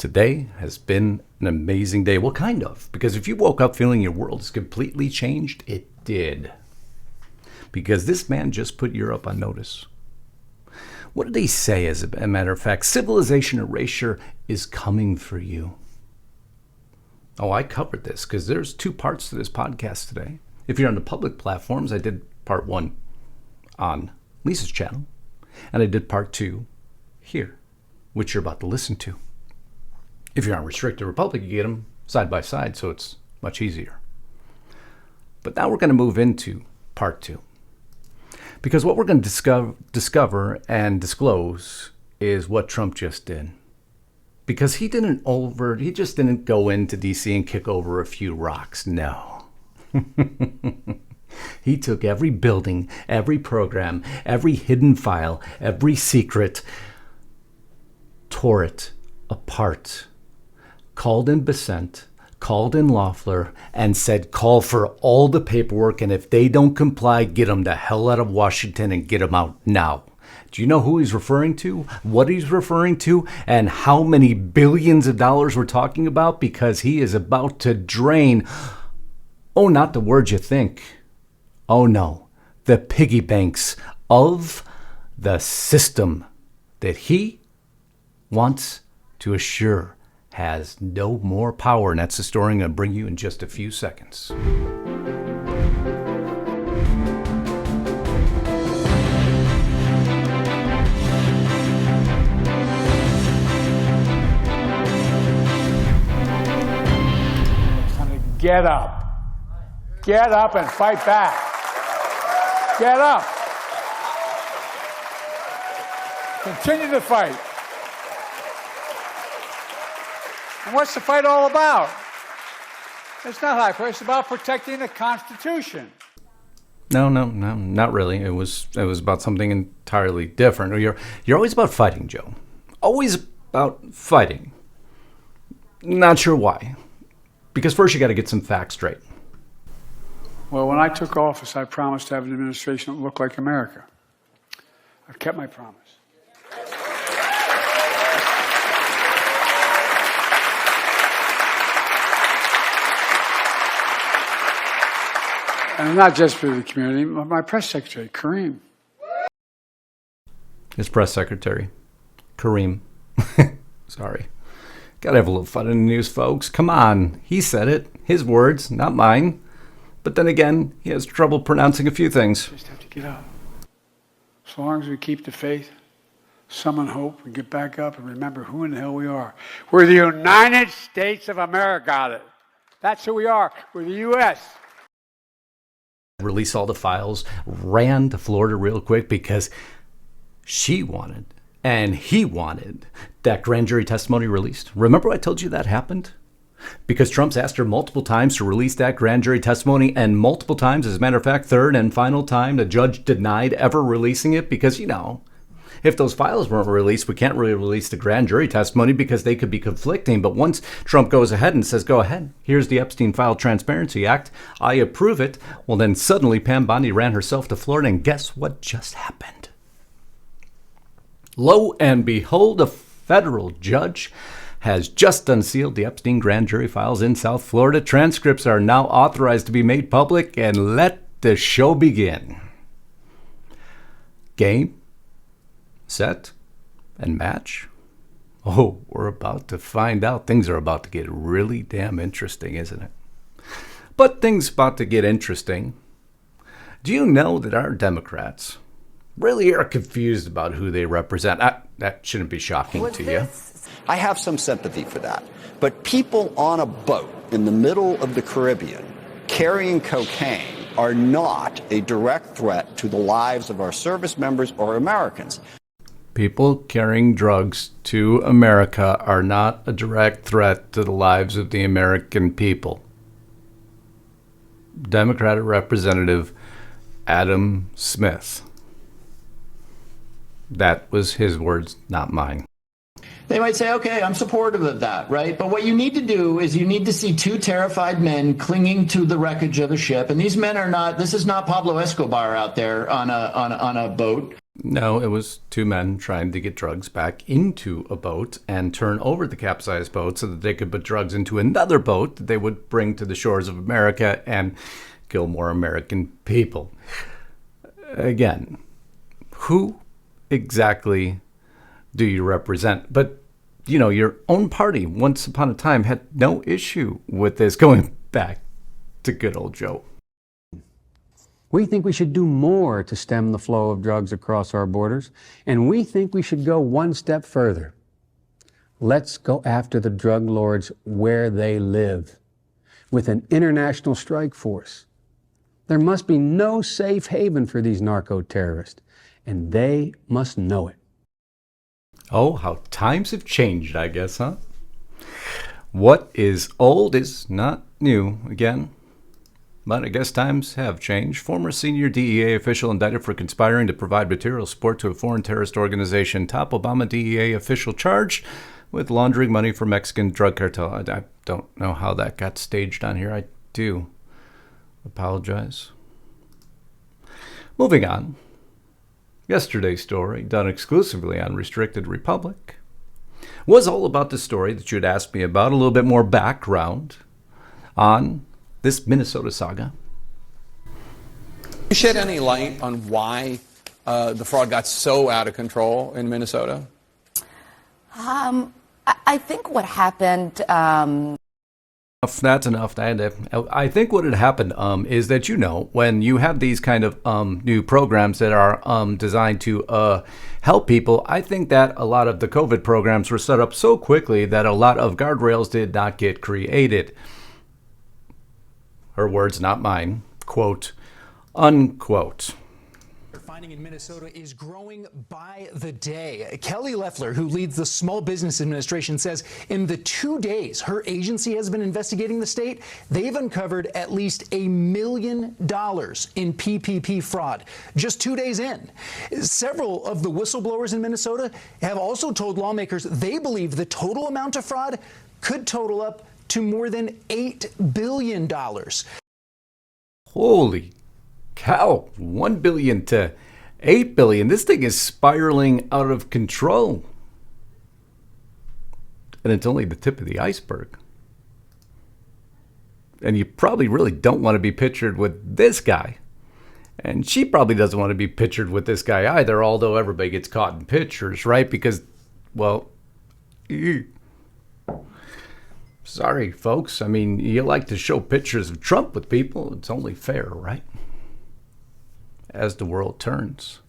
Today has been an amazing day. Well, kind of, because if you woke up feeling your world is completely changed, it did. Because this man just put Europe on notice. What did he say, as a matter of fact? Civilization erasure is coming for you. Oh, I covered this because there's two parts to this podcast today. If you're on the public platforms, I did part one on Lisa's channel, and I did part two here, which you're about to listen to. If you're on Restricted Republic, you get them side by side, so it's much easier. But now we're going to move into part two. Because what we're going to discover and disclose is what Trump just did. Because he just didn't go into DC and kick over a few rocks. No. He took every building, every program, every hidden file, every secret, tore it apart, called in Besant, called in Loeffler, and said, call for all the paperwork, and if they don't comply, get them the hell out of Washington and get them out now. Do you know who he's referring to, what he's referring to, and how many billions of dollars we're talking about? Because he is about to drain, oh, not the words you think. Oh, no, the piggy banks of the system that he wants to assure has no more power. And that's the story I'm going to bring you in just a few seconds. Get up. Get up and fight back. Get up. Continue to fight. And what's the fight all about? It's not high price. It's about protecting the Constitution. No, not really. It was about something entirely different. You're always about fighting, Joe. Always about fighting. Not sure why. Because first you got to get some facts straight. Well, when I took office, I promised to have an administration that looked like America. I've kept my promise. And not just for the community, my press secretary, Kareem. His press secretary, Kareem. Sorry. Gotta have a little fun in the news, folks. Come on. He said it. His words, not mine. But then again, he has trouble pronouncing a few things. Just have to get up. As long as we keep the faith, summon hope, and get back up and remember who in the hell we are. We're the United States of America. That's who we are. We're the U.S. Release all the files, ran to Florida real quick because she wanted and he wanted that grand jury testimony released. Remember I told you that happened? Because Trump's asked her multiple times to release that grand jury testimony, and multiple times, as a matter of fact, third and final time, the judge denied ever releasing it because, if those files weren't released, we can't really release the grand jury testimony because they could be conflicting. But once Trump goes ahead and says, go ahead, here's the Epstein File Transparency Act, I approve it, well, then suddenly Pam Bondi ran herself to Florida, and guess what just happened? Lo and behold, a federal judge has just unsealed the Epstein grand jury files in South Florida. Transcripts are now authorized to be made public, and let the show begin. Game, set, and match. Oh, we're about to find out. Things are about to get really damn interesting, isn't it? But things about to get interesting. Do you know that our Democrats really are confused about who they represent? That shouldn't be shocking to you. I have some sympathy for that. But people on a boat in the middle of the Caribbean carrying cocaine are not a direct threat to the lives of our service members or Americans. People carrying drugs to America are not a direct threat to the lives of the American people. Democratic Representative Adam Smith. That was his words, not mine. They might say, okay, I'm supportive of that, right? But what you need to do is you need to see two terrified men clinging to the wreckage of a ship. And these men are not, this is not Pablo Escobar out there on a boat. No, it was two men trying to get drugs back into a boat and turn over the capsized boat so that they could put drugs into another boat that they would bring to the shores of America and kill more American people. Again, who exactly do you represent? But, you know, your own party, once upon a time, had no issue with this going back to good old Joe. We think we should do more to stem the flow of drugs across our borders, and we think we should go one step further. Let's go after the drug lords where they live, with an international strike force. There must be no safe haven for these narco-terrorists, and they must know it. Oh, how times have changed, I guess, huh? What is old is not new again. But I guess times have changed. Former senior DEA official indicted for conspiring to provide material support to a foreign terrorist organization. Top Obama DEA official charged with laundering money for Mexican drug cartel. I don't know how that got staged on here. I do apologize. Moving on. Yesterday's story, done exclusively on Restricted Republic, was all about the story that you had asked me about, a little bit more background on this Minnesota saga. Can you shed any light on why the fraud got so out of control in Minnesota? I think what happened. That's enough. I think what had happened is that, you know, when you have these kind of new programs that are designed to help people, I think that a lot of the COVID programs were set up so quickly that a lot of guardrails did not get created. Her words, not mine. Quote, unquote. Finding in Minnesota is growing by the day. Kelly Loeffler, who leads the Small Business Administration, says in the 2 days her agency has been investigating the state, they've uncovered at least $1 million in PPP fraud. Just 2 days in. Several of the whistleblowers in Minnesota have also told lawmakers they believe the total amount of fraud could total up to more than $8 billion. Holy cow, $1 billion to $8 billion. This thing is spiraling out of control. And it's only the tip of the iceberg. And you probably really don't want to be pictured with this guy. And she probably doesn't want to be pictured with this guy either, although everybody gets caught in pictures, right? Because, well, sorry, folks. I mean, you like to show pictures of Trump with people. It's only fair, right? As the world turns.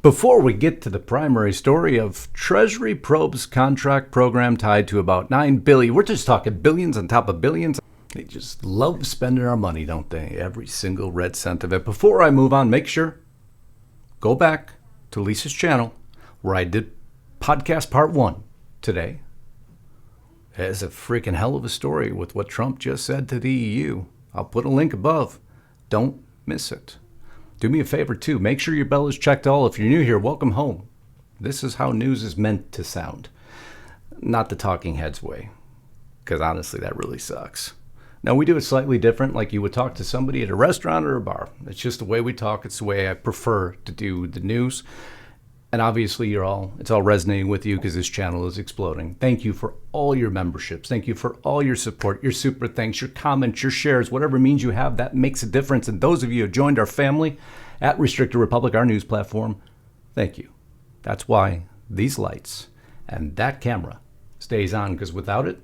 Before we get to the primary story of Treasury probes contract program tied to about $9 billion. We're just talking billions on top of billions. They just love spending our money, don't they? Every single red cent of it. Before I move on, make sure, go back to Lisa's channel where I did podcast part 1 today. It's a freaking hell of a story with what Trump just said to the EU. I'll put a link above. Don't miss it. Do me a favor, too. Make sure your bell is checked all. If you're new here, welcome home. This is how news is meant to sound. Not the talking heads way. Because honestly, that really sucks. Now, we do it slightly different, like you would talk to somebody at a restaurant or a bar. It's just the way we talk. It's the way I prefer to do the news. And obviously, it's all resonating with you because this channel is exploding. Thank you for all your memberships. Thank you for all your support, your super thanks, your comments, your shares, whatever means you have, that makes a difference. And those of you who have joined our family at Restricted Republic, our news platform, thank you. That's why these lights and that camera stays on, because without it,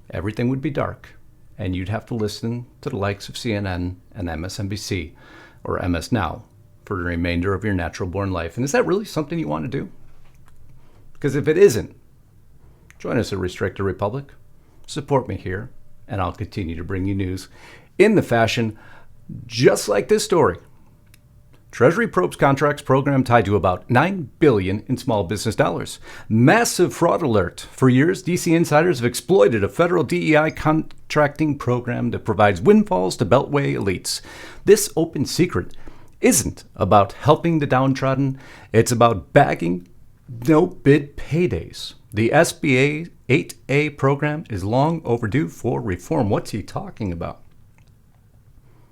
everything would be dark. And you'd have to listen to the likes of CNN and MSNBC or MS Now for the remainder of your natural-born life. And is that really something you want to do? Because if it isn't, join us at Restricted Republic. Support me here, and I'll continue to bring you news in the fashion just like this story. Treasury probes contracts program tied to about $9 billion in small business dollars. Massive fraud alert. For years, DC insiders have exploited a federal DEI contracting program that provides windfalls to Beltway elites. This open secret isn't about helping the downtrodden. It's about bagging no-bid paydays. The SBA 8A program is long overdue for reform. What's he talking about?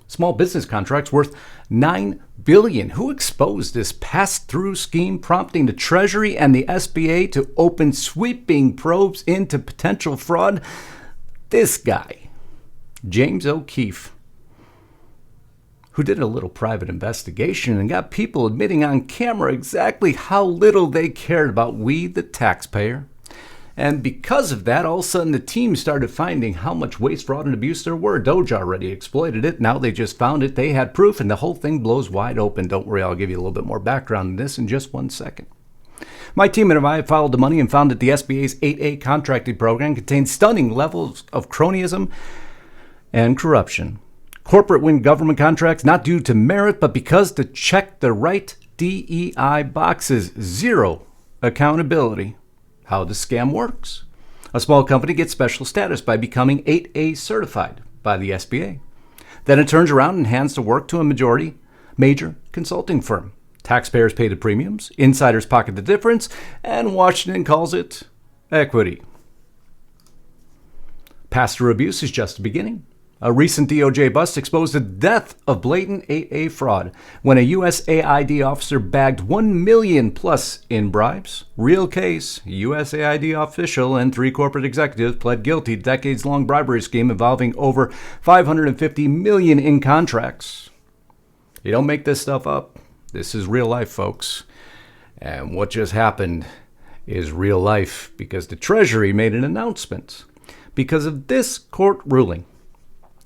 Small business contracts worth $9 billion. Who exposed this pass-through scheme, prompting the Treasury and the SBA to open sweeping probes into potential fraud? This guy, James O'Keefe, who did a little private investigation and got people admitting on camera exactly how little they cared about we, the taxpayer. And because of that, all of a sudden the team started finding how much waste, fraud, and abuse there were. Doge already exploited it. Now they just found it. They had proof, and the whole thing blows wide open. Don't worry, I'll give you a little bit more background on this in just 1 second. My team and I followed the money and found that the SBA's 8A contracting program contains stunning levels of cronyism and corruption. Corporate win government contracts not due to merit, but because to check the right DEI boxes. Zero accountability. How the scam works. A small company gets special status by becoming 8A certified by the SBA. Then it turns around and hands the work to a major consulting firm. Taxpayers pay the premiums, insiders pocket the difference, and Washington calls it equity. Pass-through abuse is just the beginning. A recent DOJ bust exposed the death of blatant 8A fraud when a USAID officer bagged $1 million plus in bribes. Real case, USAID official and 3 corporate executives pled guilty to decades-long bribery scheme involving over $550 million in contracts. You don't make this stuff up. This is real life, folks. And what just happened is real life because the Treasury made an announcement. Because of this court ruling,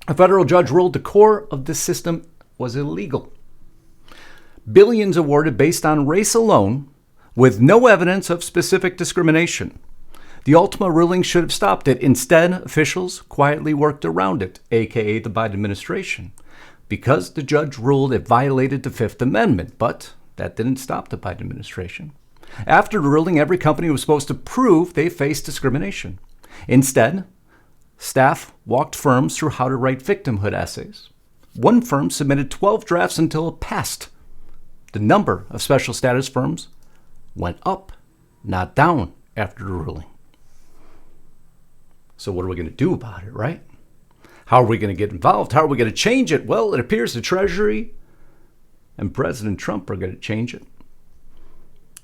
a federal judge ruled the core of the system was illegal. Billions awarded based on race alone, with no evidence of specific discrimination. The ultimate ruling should have stopped it. Instead, officials quietly worked around it, aka the Biden administration, because the judge ruled it violated the Fifth Amendment. But that didn't stop the Biden administration. After the ruling, every company was supposed to prove they faced discrimination. Instead, staff walked firms through how to write victimhood essays. One firm submitted 12 drafts until it passed. The number of special status firms went up, not down, after the ruling. So what are we going to do about it, right? How are we going to get involved? How are we going to change it? Well, it appears the Treasury and President Trump are going to change it.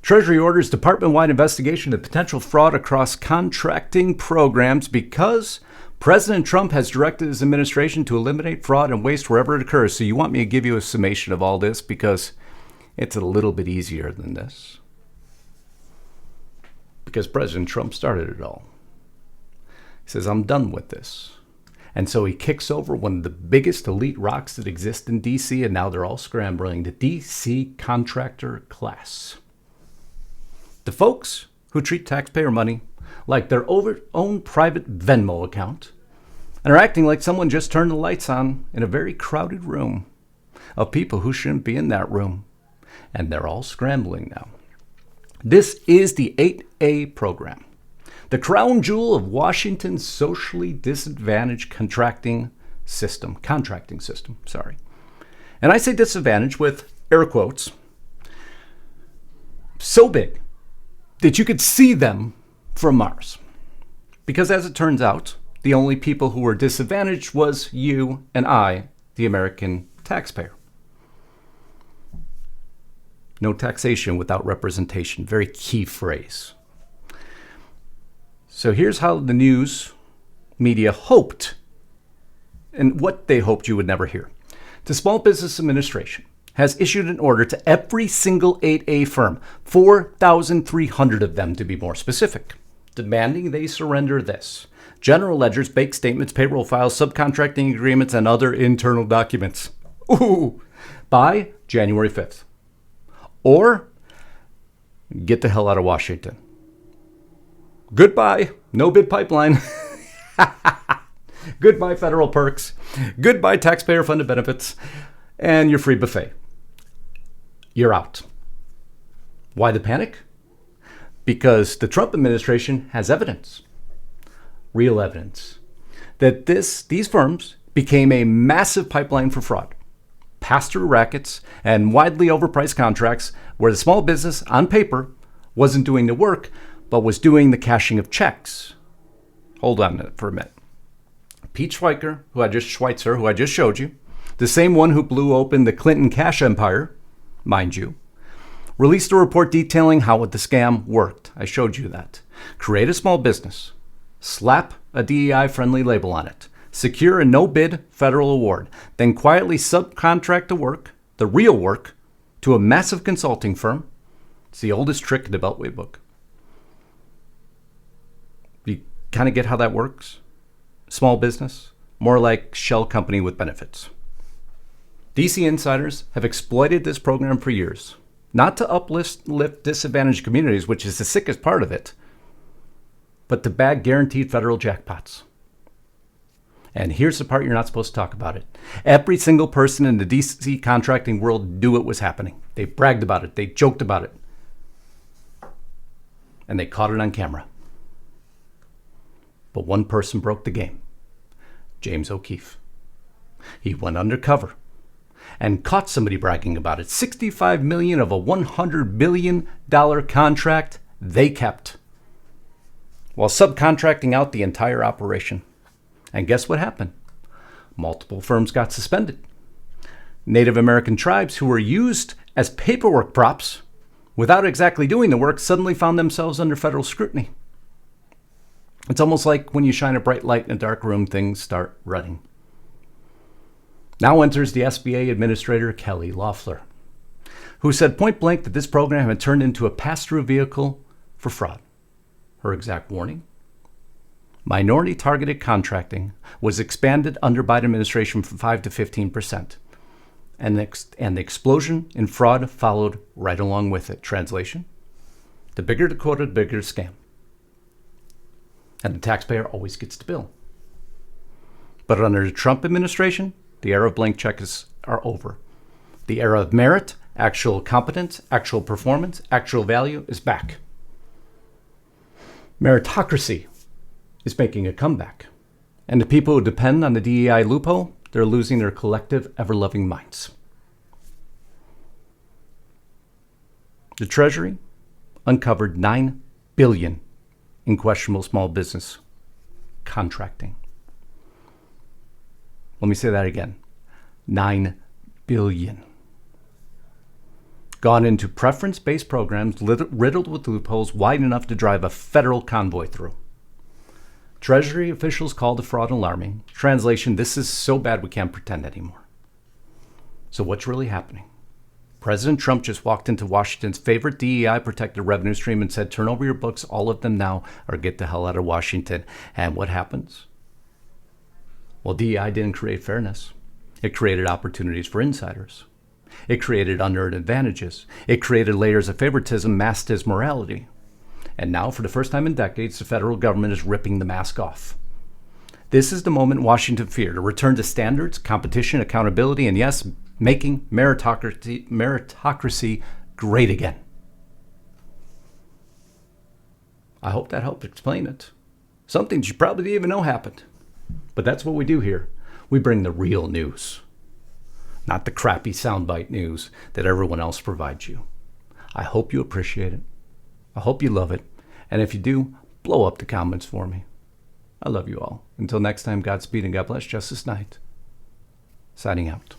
Treasury orders department-wide investigation of potential fraud across contracting programs because President Trump has directed his administration to eliminate fraud and waste wherever it occurs. So you want me to give you a summation of all this because it's a little bit easier than this. Because President Trump started it all. He says, I'm done with this. And so he kicks over one of the biggest elite rocks that exist in D.C., and now they're all scrambling, the D.C. contractor class. The folks who treat taxpayer money like their own private Venmo account and are acting like someone just turned the lights on in a very crowded room of people who shouldn't be in that room. And they're all scrambling now. This is the 8A program, the crown jewel of Washington's socially disadvantaged contracting system. And I say disadvantaged with air quotes. So big that you could see them from Mars. Because as it turns out, the only people who were disadvantaged was you and I, the American taxpayer. No taxation without representation. Very key phrase. So here's how the news media hoped, and what they hoped you would never hear. The Small Business Administration has issued an order to every single 8A firm, 4,300 of them to be more specific, demanding they surrender this: general ledgers, bank statements, payroll files, subcontracting agreements, and other internal documents. By January 5th. Or get the hell out of Washington. Goodbye, no bid pipeline. Goodbye, federal perks. Goodbye, taxpayer-funded benefits. And your free buffet. You're out. Why the panic? Because the Trump administration has evidence, real evidence, that these firms became a massive pipeline for fraud, pass-through rackets, and widely overpriced contracts where the small business, on paper, wasn't doing the work, but was doing the cashing of checks. Hold on for a minute. Pete Schweizer, who I just showed you, the same one who blew open the Clinton cash empire, mind you, released a report detailing how the scam worked. I showed you that. Create a small business, slap a DEI-friendly label on it, secure a no-bid federal award, then quietly subcontract the work, the real work, to a massive consulting firm. It's the oldest trick in the Beltway book. You kind of get how that works? Small business, more like shell company with benefits. DC insiders have exploited this program for years, not to uplift disadvantaged communities, which is the sickest part of it, but to bag guaranteed federal jackpots. And here's the part you're not supposed to talk about it. Every single person in the DC contracting world knew it was happening. They bragged about it. They joked about it. And they caught it on camera. But one person broke the game. James O'Keefe. He went undercover and caught somebody bragging about it. $65 million of a $100 billion contract they kept, while subcontracting out the entire operation. And guess what happened? Multiple firms got suspended. Native American tribes who were used as paperwork props without exactly doing the work suddenly found themselves under federal scrutiny. It's almost like when you shine a bright light in a dark room, things start running. Now enters the SBA Administrator Kelly Loeffler, who said point blank that this program had turned into a pass-through vehicle for fraud. Her exact warning: minority targeted contracting was expanded under Biden administration from 5 to 15%. And the explosion in fraud followed right along with it. Translation: the bigger the quota, the bigger the scam. And the taxpayer always gets the bill. But under the Trump administration, the era of blank checks are over. The era of merit, actual competence, actual performance, actual value is back. Meritocracy is making a comeback. And the people who depend on the DEI loophole, they're losing their collective, ever-loving minds. The Treasury uncovered $9 billion in questionable small business contracting. Let me say that again. $9 billion. Gone into preference-based programs riddled with loopholes wide enough to drive a federal convoy through. Treasury officials call the fraud alarming. Translation: this is so bad we can't pretend anymore. So what's really happening? President Trump just walked into Washington's favorite DEI-protected revenue stream and said, turn over your books, all of them now, or get the hell out of Washington. And what happens? Well, DEI didn't create fairness. It created opportunities for insiders. It created unearned advantages. It created layers of favoritism masked as morality. And now, for the first time in decades, the federal government is ripping the mask off. This is the moment Washington feared: a return to standards, competition, accountability, and yes, making meritocracy great again. I hope that helped explain it. Something you probably didn't even know happened. But that's what we do here. We bring the real news, not the crappy soundbite news that everyone else provides you. I hope you appreciate it. I hope you love it. And if you do, blow up the comments for me. I love you all. Until next time, Godspeed and God bless. Justice Knight, signing out.